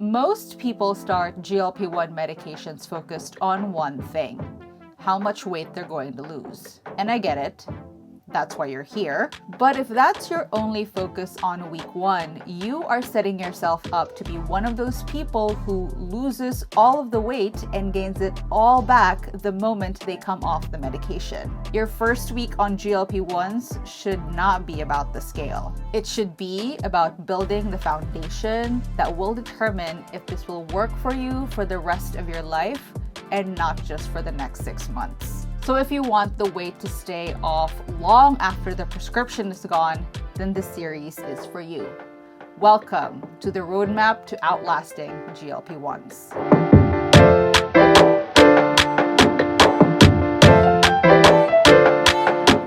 Most people start GLP-1 medications focused on one thing: how much weight they're going to lose. And I get it. That's why you're here. But if that's your only focus on week one, you are setting yourself up to be one of those people who loses all of the weight and gains it all back the moment they come off the medication. Your first week on GLP-1s should not be about the scale. It should be about building the foundation that will determine if this will work for you for the rest of your life and not just for the next 6 months. So if you want the weight to stay off long after the prescription is gone, then this series is for you. Welcome to the roadmap to outlasting GLP-1s.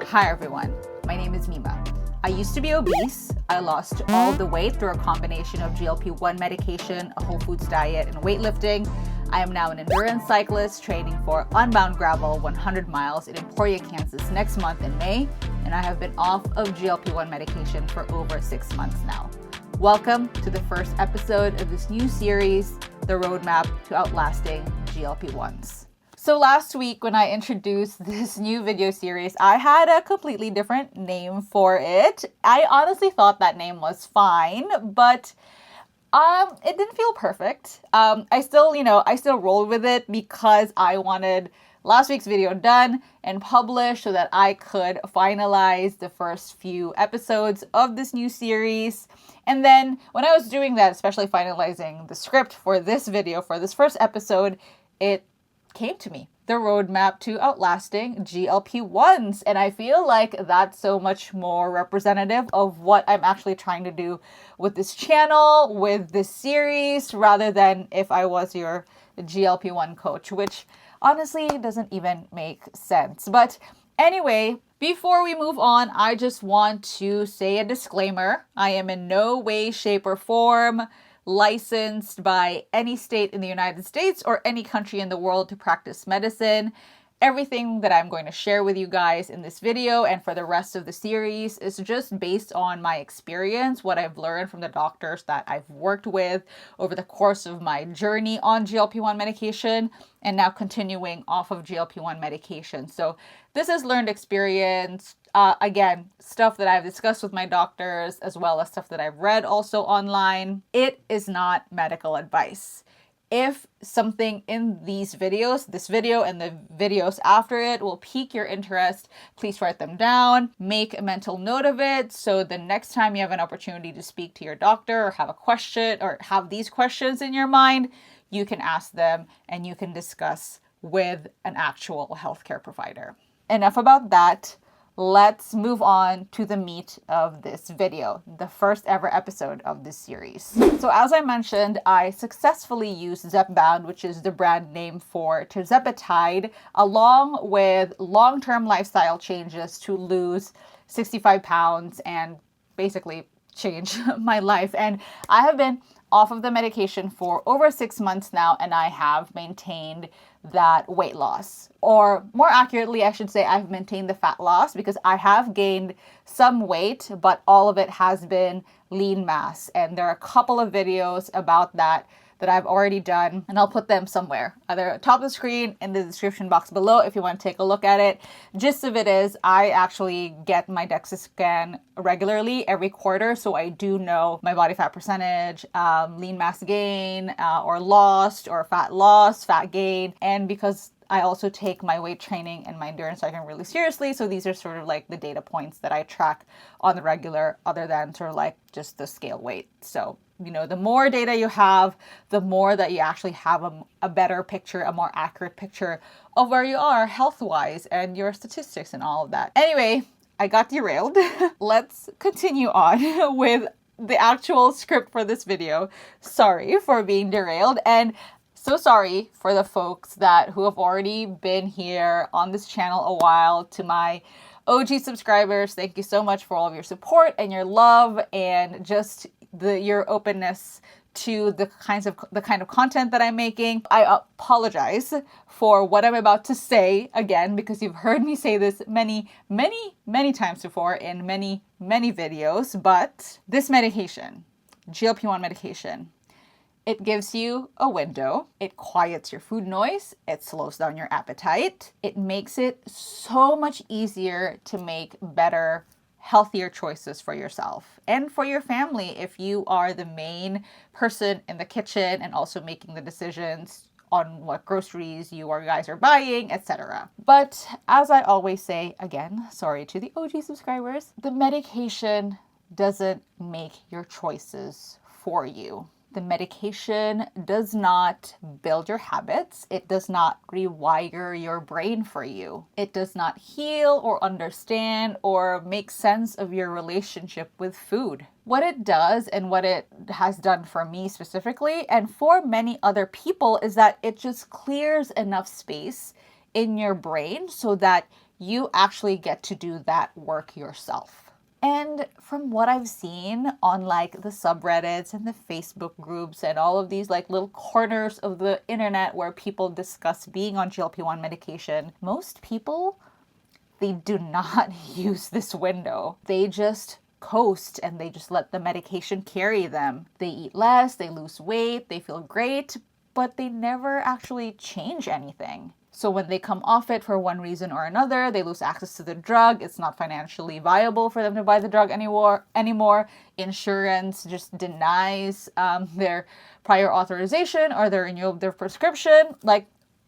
Hi everyone, my name is Mima. I used to be obese. I lost all the weight through a combination of GLP-1 medication, a whole foods diet, and weightlifting. I am now an endurance cyclist training for Unbound Gravel 100 miles in Emporia, Kansas next month in May, and I have been off of GLP-1 medication for over 6 months now. Welcome to the first episode of this new series, The Roadmap to Outlasting GLP-1s. So last week when I introduced this new video series, I had a completely different name for it. I honestly thought that name was fine, but it didn't feel perfect. I still rolled with it because I wanted last week's video done and published so that I could finalize the first few episodes of this new series. And then when I was doing that, especially finalizing the script for this video, for this first episode, it came to me. The roadmap to outlasting GLP-1s. And I feel like that's so much more representative of what I'm actually trying to do with this channel, with this series, rather than if I was your GLP-1 coach, which honestly doesn't even make sense. But anyway, before we move on, I just want to say a disclaimer. I am in no way, shape, or form licensed by any state in the United States or any country in the world to practice medicine. Everything that I'm going to share with you guys in this video and for the rest of the series is just based on my experience, what I've learned from the doctors that I've worked with over the course of my journey on GLP-1 medication and now continuing off of GLP-1 medication. So this is learned experience. Again, stuff that I've discussed with my doctors as well as stuff that I've read also online. It is not medical advice. If something in these videos, this video and the videos after it will pique your interest, please write them down, make a mental note of it. So the next time you have an opportunity to speak to your doctor or have a question or have these questions in your mind, you can ask them and you can discuss with an actual healthcare provider. Enough about that. Let's move on to the meat of this video, the first ever episode of this series. So as I mentioned, I successfully used Zepbound, which is the brand name for tirzepatide, along with long-term lifestyle changes to lose 65 pounds and basically change my life. And I have been off of the medication for over 6 months now, and I have maintained that weight loss. Or more accurately, I should say I've maintained the fat loss because I have gained some weight, but all of it has been lean mass. And there are a couple of videos about that I've already done, and I'll put them somewhere, either at the top of the screen in the description box below if you want to take a look at it. Gist of it is I actually get my DEXA scan regularly every quarter, so I do know my body fat percentage, lean mass gain or lost, or fat loss, fat gain. And because I also take my weight training and my endurance cycling really seriously, so these are sort of like the data points that I track on the regular, other than sort of like just the scale weight. So the more data you have, the more that you actually have a better picture, a more accurate picture of where you are health-wise and your statistics and all of that. Anyway, I got derailed. Let's continue on with the actual script for this video. Sorry for being derailed, and so sorry for the folks who have already been here on this channel a while. To my OG subscribers, thank you so much for all of your support and your love and just your openness to the kind of content that I'm making. I apologize for what I'm about to say again, because you've heard me say this many times before in many videos, but this medication, GLP-1 medication, It gives you a window. It quiets your food noise. It slows down your appetite. It makes it so much easier to make better, healthier choices for yourself and for your family if you are the main person in the kitchen and also making the decisions on what groceries you guys are buying, etc. But as I always say, again, sorry to the OG subscribers, the medication doesn't make your choices for you. The medication does not build your habits. It does not rewire your brain for you. It does not heal or understand or make sense of your relationship with food. What it does and what it has done for me specifically and for many other people is that it just clears enough space in your brain so that you actually get to do that work yourself. And from what I've seen on like the subreddits and the Facebook groups and all of these like little corners of the internet where people discuss being on GLP-1 medication, most people, they do not use this window. They just coast and they just let the medication carry them. They eat less, they lose weight, they feel great, but they never actually change anything. So when they come off it for one reason or another, they lose access to the drug. It's not financially viable for them to buy the drug anymore. Insurance just denies their prior authorization or their renewal of their prescription. Like,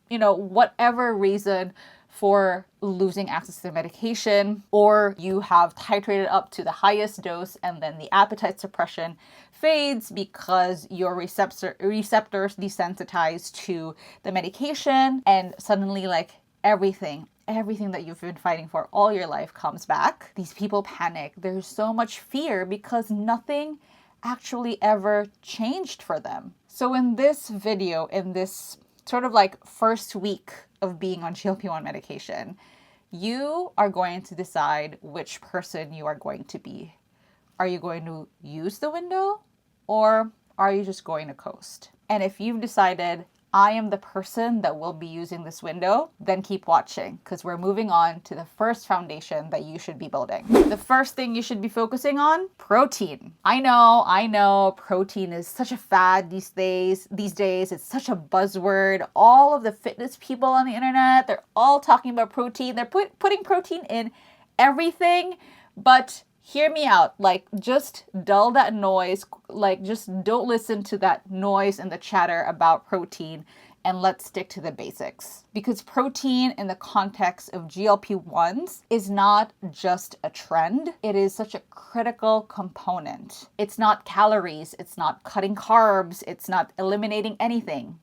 whatever reason for losing access to the medication, or you have titrated up to the highest dose and then the appetite suppression fades because your receptors desensitize to the medication, and suddenly like everything that you've been fighting for all your life comes back. These people panic. There's so much fear because nothing actually ever changed for them. So in this video, in this sort of like first week of being on GLP-1 medication, you are going to decide which person you are going to be. Are you going to use the window or are you just going to coast? And if you've decided, I am the person that will be using this window, then keep watching because we're moving on to the first foundation that you should be building. The first thing you should be focusing on, protein. I know, protein is such a fad these days. It's such a buzzword. All of the fitness people on the internet, they're all talking about protein. They're putting protein in everything, but hear me out. Like, just dull that noise. Like, just don't listen to that noise and the chatter about protein, and let's stick to the basics. Because protein in the context of GLP-1s is not just a trend. It is such a critical component. It's not calories. It's not cutting carbs. It's not eliminating anything,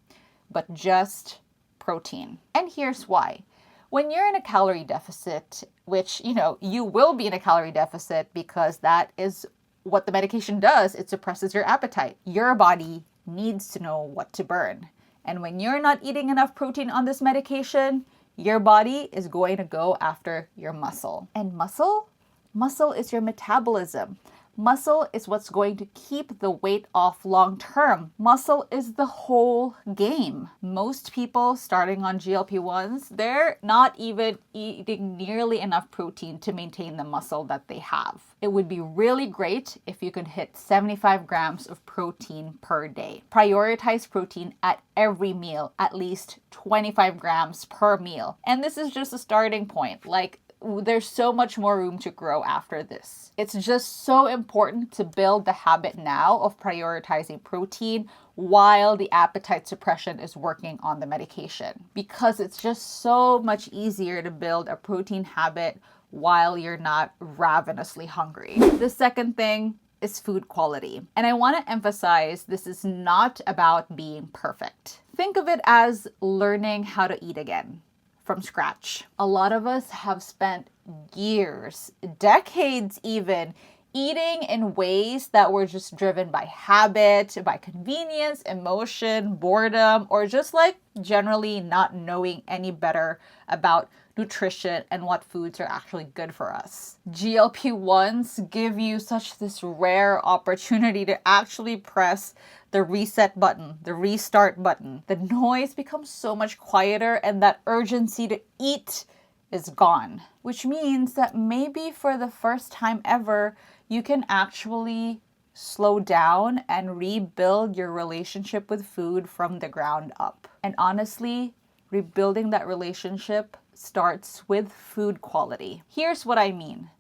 but just protein. And here's why. When you're in a calorie deficit, which, you will be in a calorie deficit because that is what the medication does. It suppresses your appetite. Your body needs to know what to burn. And when you're not eating enough protein on this medication, your body is going to go after your muscle. And muscle is your metabolism. Muscle is what's going to keep the weight off long term. Muscle is the whole game. Most people starting on GLP-1s, they're not even eating nearly enough protein to maintain the muscle that they have. It would be really great if you could hit 75 grams of protein per day. Prioritize protein at every meal, at least 25 grams per meal. And this is just a starting point. Like, there's so much more room to grow after this. It's just so important to build the habit now of prioritizing protein while the appetite suppression is working on the medication, because it's just so much easier to build a protein habit while you're not ravenously hungry. The second thing is food quality. And I want to emphasize this is not about being perfect. Think of it as learning how to eat again from scratch. A lot of us have spent years, decades even, eating in ways that were just driven by habit, by convenience, emotion, boredom, or just like generally not knowing any better about nutrition and what foods are actually good for us. GLP-1s give you this rare opportunity to actually press the reset button, the restart button. The noise becomes so much quieter and that urgency to eat is gone, which means that maybe for the first time ever, you can actually slow down, and rebuild your relationship with food from the ground up. And honestly, rebuilding that relationship starts with food quality. Here's what I mean.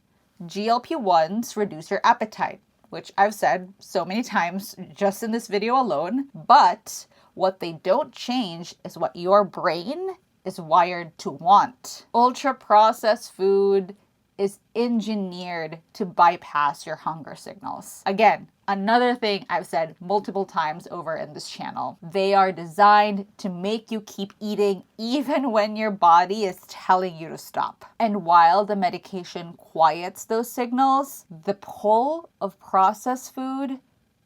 GLP-1s reduce your appetite, which I've said so many times just in this video alone, but what they don't change is what your brain is wired to want. Ultra-processed food is engineered to bypass your hunger signals. Again, another thing I've said multiple times over in this channel. They are designed to make you keep eating even when your body is telling you to stop. And while the medication quiets those signals, the pull of processed food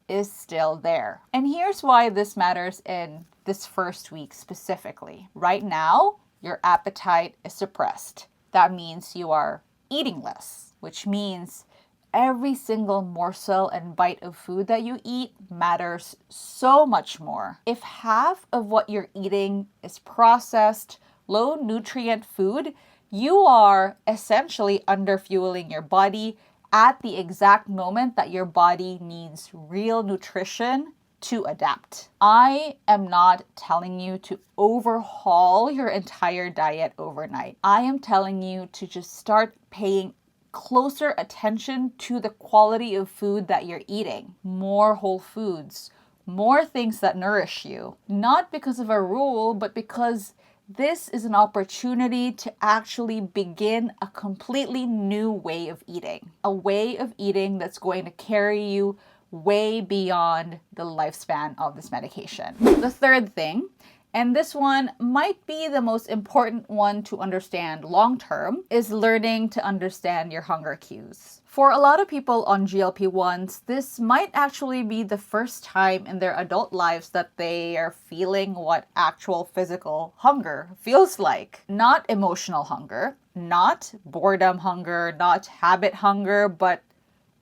is still there. And here's why this matters in this first week specifically. Right now, your appetite is suppressed. That means you are eating less, which means every single morsel and bite of food that you eat matters so much more. If half of what you're eating is processed, low nutrient food, you are essentially underfueling your body at the exact moment that your body needs real nutrition to adapt. I am not telling you to overhaul your entire diet overnight. I am telling you to just start paying closer attention to the quality of food that you're eating. More whole foods, more things that nourish you. Not because of a rule, but because this is an opportunity to actually begin a completely new way of eating. A way of eating that's going to carry you way beyond the lifespan of this medication. The third thing, and this one might be the most important one to understand long term, is learning to understand your hunger cues. For a lot of people on GLP-1s, this might actually be the first time in their adult lives that they are feeling what actual physical hunger feels like. Not emotional hunger, not boredom hunger, not habit hunger, but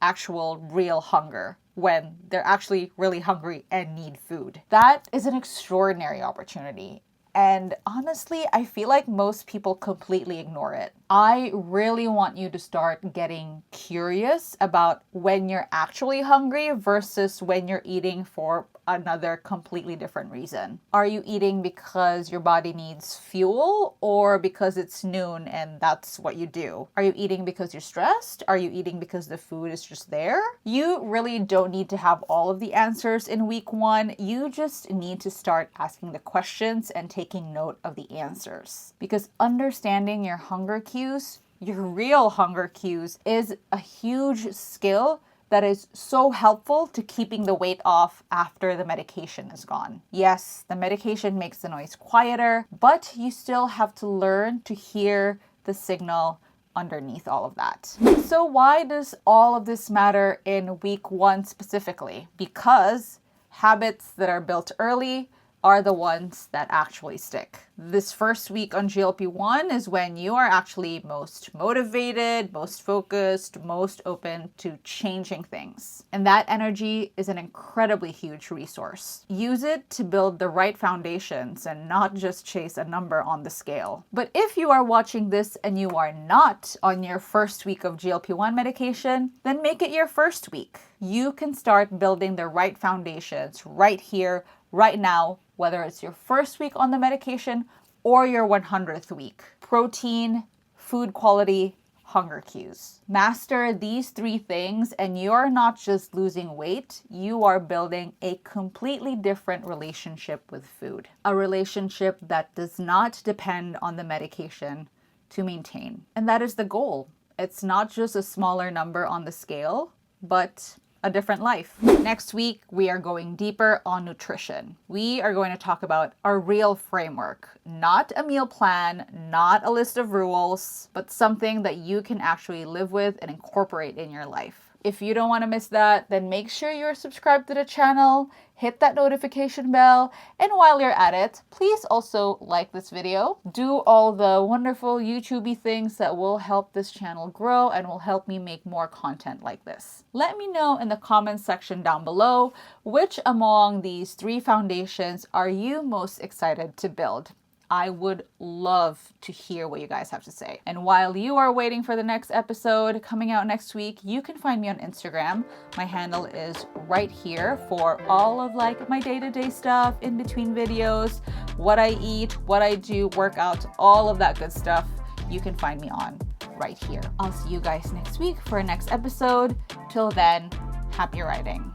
actual real hunger when they're actually really hungry and need food. That is an extraordinary opportunity. And honestly, I feel like most people completely ignore it. I really want you to start getting curious about when you're actually hungry versus when you're eating for another completely different reason. Are you eating because your body needs fuel or because it's noon and that's what you do? Are you eating because you're stressed? Are you eating because the food is just there? You really don't need to have all of the answers in week 1. You just need to start asking the questions and taking note of the answers. Because understanding your hunger cues, your real hunger cues, is a huge skill that is so helpful to keeping the weight off after the medication is gone. Yes, the medication makes the noise quieter, but you still have to learn to hear the signal underneath all of that. So why does all of this matter in week 1 specifically? Because habits that are built early are the ones that actually stick. This first week on GLP-1 is when you are actually most motivated, most focused, most open to changing things. And that energy is an incredibly huge resource. Use it to build the right foundations and not just chase a number on the scale. But if you are watching this and you are not on your first week of GLP-1 medication, then make it your first week. You can start building the right foundations right here, right now, whether it's your first week on the medication or your 100th week. Protein, food quality, hunger cues. Master these 3 things and you're not just losing weight, you are building a completely different relationship with food. A relationship that does not depend on the medication to maintain. And that is the goal. It's not just a smaller number on the scale, but a different life. Next week, we are going deeper on nutrition. We are going to talk about a real framework, not a meal plan, not a list of rules, but something that you can actually live with and incorporate in your life. If you don't want to miss that, then make sure you're subscribed to the channel, hit that notification bell, and while you're at it, please also like this video. Do all the wonderful YouTubey things that will help this channel grow and will help me make more content like this. Let me know in the comments section down below, which among these 3 foundations are you most excited to build? I would love to hear what you guys have to say. And while you are waiting for the next episode coming out next week, you can find me on Instagram. My handle is right here for all of like my day-to-day stuff, in between videos, what I eat, what I do, workouts, all of that good stuff. You can find me on right here. I'll see you guys next week for a next episode. Till then, happy riding.